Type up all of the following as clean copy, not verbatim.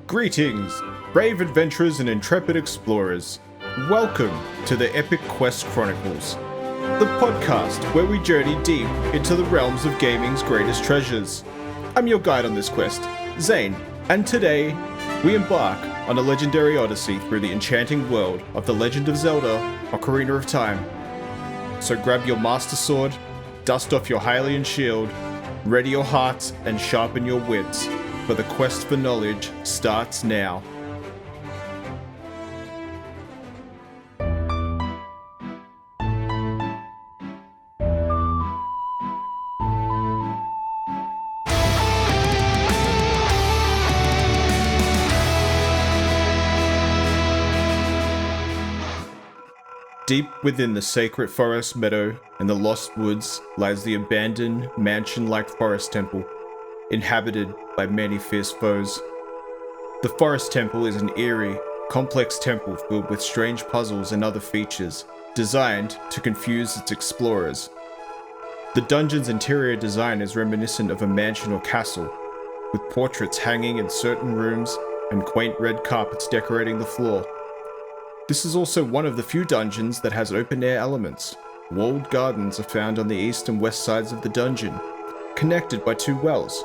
Greetings, brave adventurers and intrepid explorers. Welcome to the Epic Quest Chronicles, the podcast where we journey deep into the realms of gaming's greatest treasures. I'm your guide on this quest, Zane, and today we embark on a legendary odyssey through the enchanting world of the Legend of Zelda, Ocarina of Time. So grab your Master Sword, dust off your Hylian shield, ready your hearts and sharpen your wits, for the quest for knowledge starts now. Deep within the sacred forest meadow and the lost woods lies the abandoned, mansion-like forest temple, inhabited by many fierce foes. The forest temple is an eerie, complex temple filled with strange puzzles and other features, designed to confuse its explorers. The dungeon's interior design is reminiscent of a mansion or castle, with portraits hanging in certain rooms and quaint red carpets decorating the floor. This is also one of the few dungeons that has open-air elements. Walled gardens are found on the east and west sides of the dungeon, connected by two wells.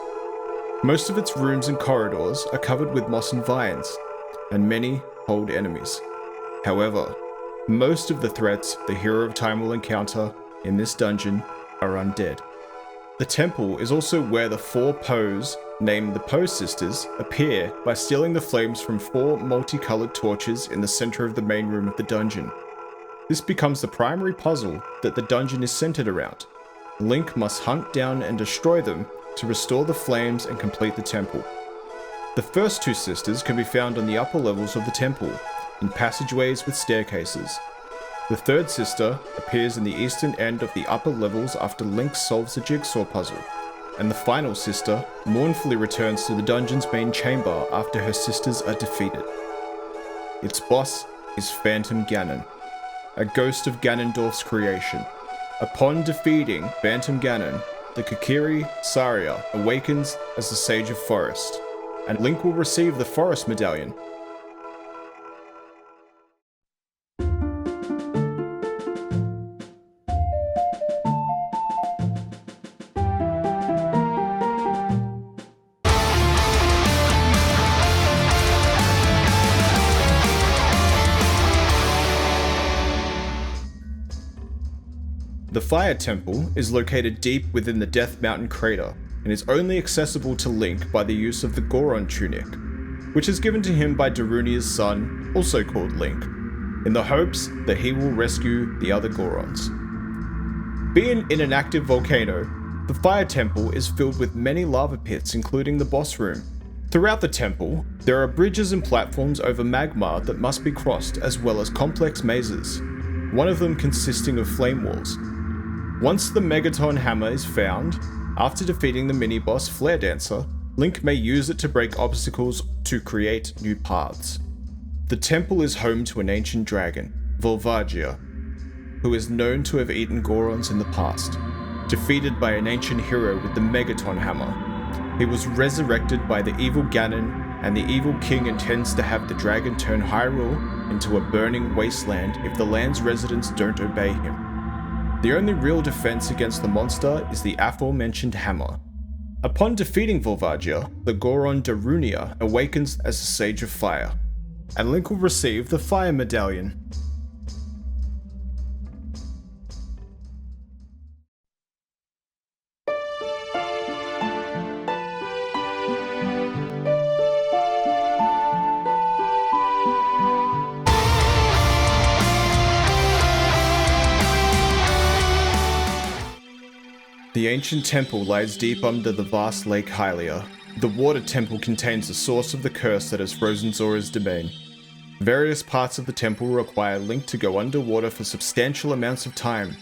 Most of its rooms and corridors are covered with moss and vines, and many hold enemies. However, most of the threats the Hero of Time will encounter in this dungeon are undead. The temple is also where the four Poes, named the Poe Sisters, appear by stealing the flames from four multicolored torches in the center of the main room of the dungeon. This becomes the primary puzzle that the dungeon is centered around. Link must hunt down and destroy them to restore the flames and complete the temple. The first two sisters can be found on the upper levels of the temple, in passageways with staircases. The third sister appears in the eastern end of the upper levels after Link solves the jigsaw puzzle, and the final sister mournfully returns to the dungeon's main chamber after her sisters are defeated. Its boss is Phantom Ganon, a ghost of Ganondorf's creation. Upon defeating Phantom Ganon, the Kokiri Saria awakens as the Sage of Forest, and Link will receive the Forest Medallion. The Fire Temple is located deep within the Death Mountain crater and is only accessible to Link by the use of the Goron tunic, which is given to him by Darunia's son, also called Link, in the hopes that he will rescue the other Gorons. Being in an active volcano, the Fire Temple is filled with many lava pits, including the boss room. Throughout the temple, there are bridges and platforms over magma that must be crossed, as well as complex mazes, one of them consisting of flame walls. Once the Megaton Hammer is found, after defeating the mini-boss Flare Dancer, Link may use it to break obstacles to create new paths. The temple is home to an ancient dragon, Volvagia, who is known to have eaten Gorons in the past. Defeated by an ancient hero with the Megaton Hammer, he was resurrected by the evil Ganon, and the evil king intends to have the dragon turn Hyrule into a burning wasteland if the land's residents don't obey him. The only real defense against the monster is the aforementioned hammer. Upon defeating Volvagia, the Goron Darunia awakens as the Sage of Fire, and Link will receive the Fire Medallion. The ancient temple lies deep under the vast Lake Hylia. The water temple contains the source of the curse that has frozen Zora's domain. Various parts of the temple require Link to go underwater for substantial amounts of time.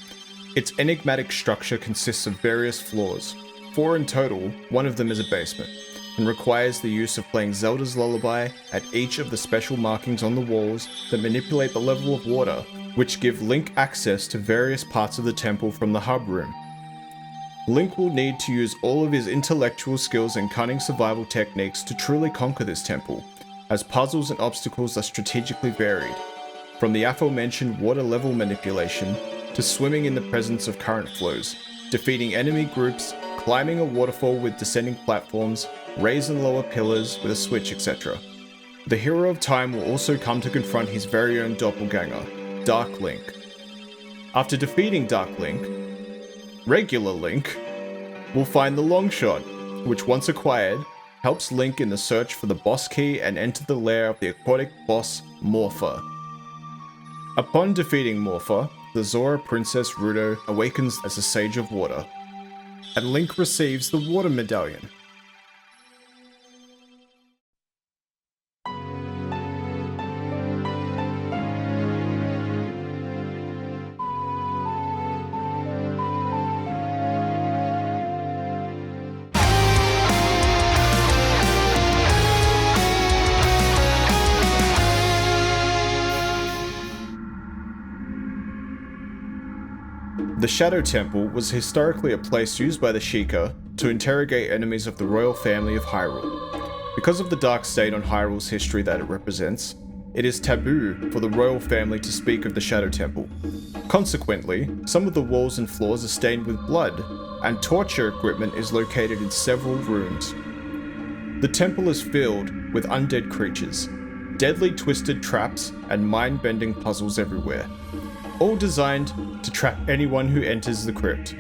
Its enigmatic structure consists of various floors, 4 in total, one of them is a basement, and requires the use of playing Zelda's Lullaby at each of the special markings on the walls that manipulate the level of water, which give Link access to various parts of the temple from the hub room. Link will need to use all of his intellectual skills and cunning survival techniques to truly conquer this temple, as puzzles and obstacles are strategically varied, from the aforementioned water level manipulation to swimming in the presence of current flows, defeating enemy groups, climbing a waterfall with descending platforms, raise and lower pillars with a switch, etc. The hero of time will also come to confront his very own doppelganger, Dark Link. After defeating Dark Link, regular Link will find the long shot, which once acquired, helps Link in the search for the boss key and enter the lair of the aquatic boss Morpha. Upon defeating Morpha, the Zora Princess Ruto awakens as a Sage of Water, and Link receives the Water Medallion. The Shadow Temple was historically a place used by the Sheikah to interrogate enemies of the royal family of Hyrule. Because of the dark stain on Hyrule's history that it represents, it is taboo for the royal family to speak of the Shadow Temple. Consequently, some of the walls and floors are stained with blood, and torture equipment is located in several rooms. The temple is filled with undead creatures, deadly twisted traps, and mind-bending puzzles everywhere, all designed to trap anyone who enters the crypt.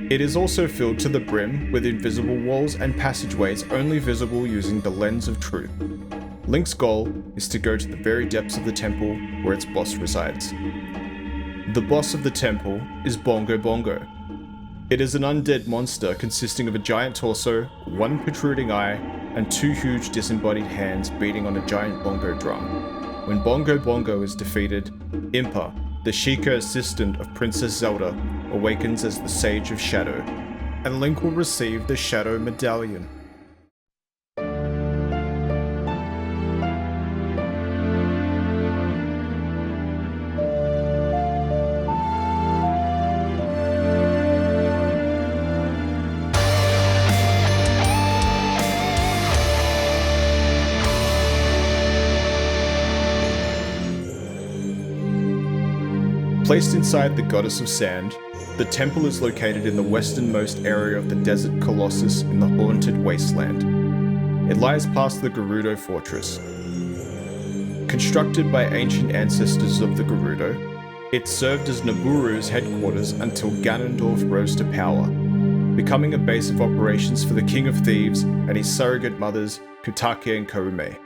It is also filled to the brim with invisible walls and passageways only visible using the lens of truth. Link's goal is to go to the very depths of the temple where its boss resides. The boss of the temple is Bongo Bongo. It is an undead monster consisting of a giant torso, one protruding eye, and two huge disembodied hands beating on a giant bongo drum. When Bongo Bongo is defeated, Impa, the Sheikah assistant of Princess Zelda, awakens as the Sage of Shadow, and Link will receive the Shadow Medallion. Placed inside the Goddess of Sand, the temple is located in the westernmost area of the Desert Colossus in the Haunted Wasteland. It lies past the Gerudo Fortress. Constructed by ancient ancestors of the Gerudo, it served as Naburu's headquarters until Ganondorf rose to power, becoming a base of operations for the King of Thieves and his surrogate mothers, Kutake and Koume.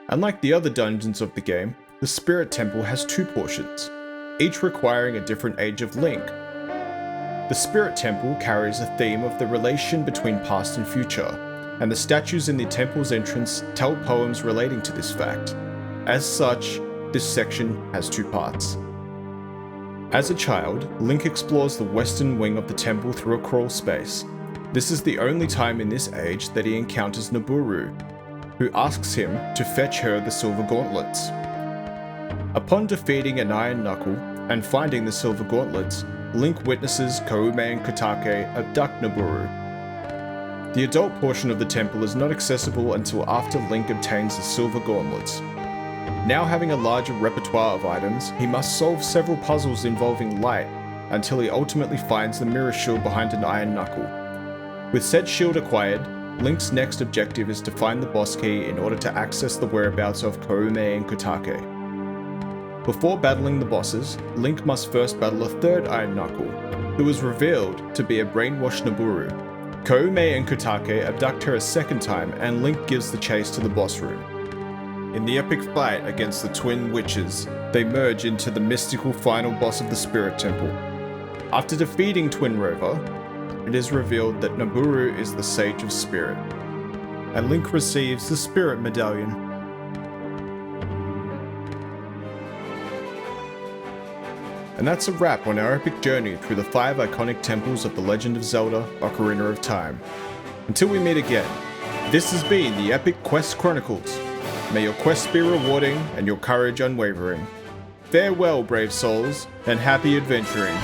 Unlike the other dungeons of the game, the Spirit Temple has two portions, each requiring a different age of Link. The Spirit Temple carries a theme of the relation between past and future, and the statues in the temple's entrance tell poems relating to this fact. As such, this section has two parts. As a child, Link explores the western wing of the temple through a crawl space. This is the only time in this age that he encounters Naburu, who asks him to fetch her the silver gauntlets. Upon defeating an Iron Knuckle and finding the silver gauntlets, Link witnesses Koume and Kutake abduct Naburu. The adult portion of the temple is not accessible until after Link obtains the silver gauntlets. Now having a larger repertoire of items, he must solve several puzzles involving light until he ultimately finds the mirror shield behind an Iron Knuckle. With said shield acquired, Link's next objective is to find the boss key in order to access the whereabouts of Koume and Kutake. Before battling the bosses, Link must first battle a third Iron Knuckle, who is revealed to be a brainwashed Naburu. Koume and Kutake abduct her a second time, and Link gives the chase to the boss room. In the epic fight against the twin witches, they merge into the mystical final boss of the Spirit Temple. After defeating Twin Rover, it is revealed that Naburu is the Sage of Spirit, and Link receives the Spirit Medallion. And that's a wrap on our epic journey through the 5 iconic temples of the Legend of Zelda: Ocarina of Time. Until we meet again, this has been the Epic Quest Chronicles. May your quests be rewarding and your courage unwavering. Farewell, brave souls, and happy adventuring.